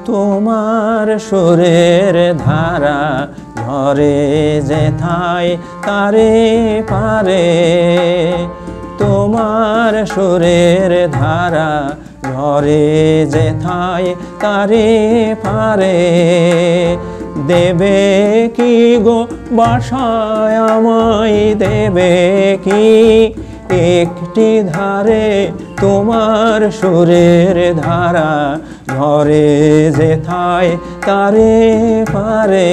তোমার সুরের ধারা ঝরে যেথায় তারে পারে তোমার সুরের ধারা ঝরে যেথায় তারে পারে দেবে কি গো বাসায় আমায় দেবে কি একটি ধারে তোমার সুরের ধারা ঝরে যেথায় তারে পারে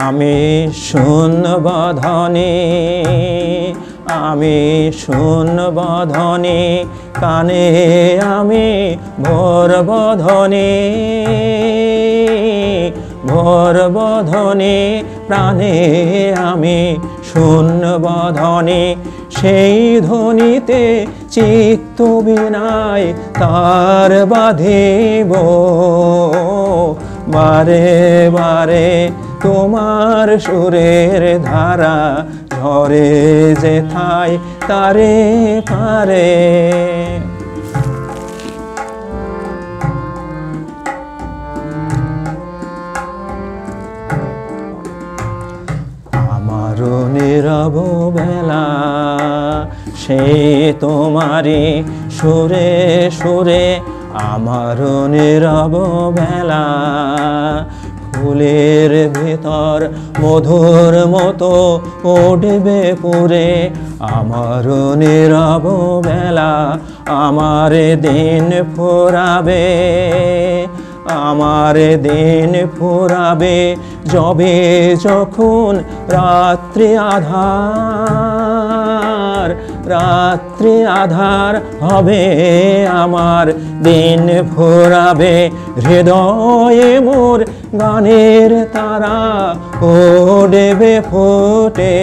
আমি শুনব ধ্বনি আমি শুনব ধ্বনি কানে আমি ভরব ধ্বনি ভরব ধ্বনি প্রাণে আমি শুনব ধ্বনি সেই ধ্বনিতে চিত্ত বিনায় তার বাঁধিব বারে বারে তোমার সুরের ধারা ঝরে যেথায় তারে পারে আমার নীরব বেলা সে তোমারি সুরে সুরে আমার নীরব বেলা ফুলের ভিতর মধুর মতো উঠবে পুরে আমার নীরব বেলা আমার দিন ফুরাবে আমার দিন ফুরাবে যবে যখন রাত্রি আধার হবে আমার দিন ফুরাবে হৃদয়ে মোর গানের তারা উঠবে ফুটে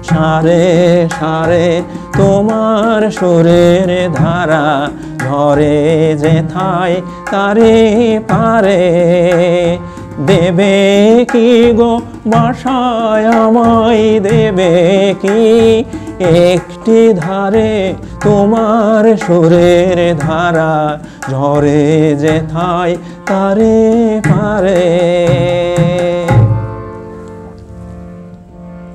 সারে সারে তোমার সুরের ধারা ঝরে যেথায় তারে পারে দেবে কি গো বাসায় আমায় দেবে কি একটি ধারে তোমার সুরের ধারা ঝরে যেথায় তারে পারে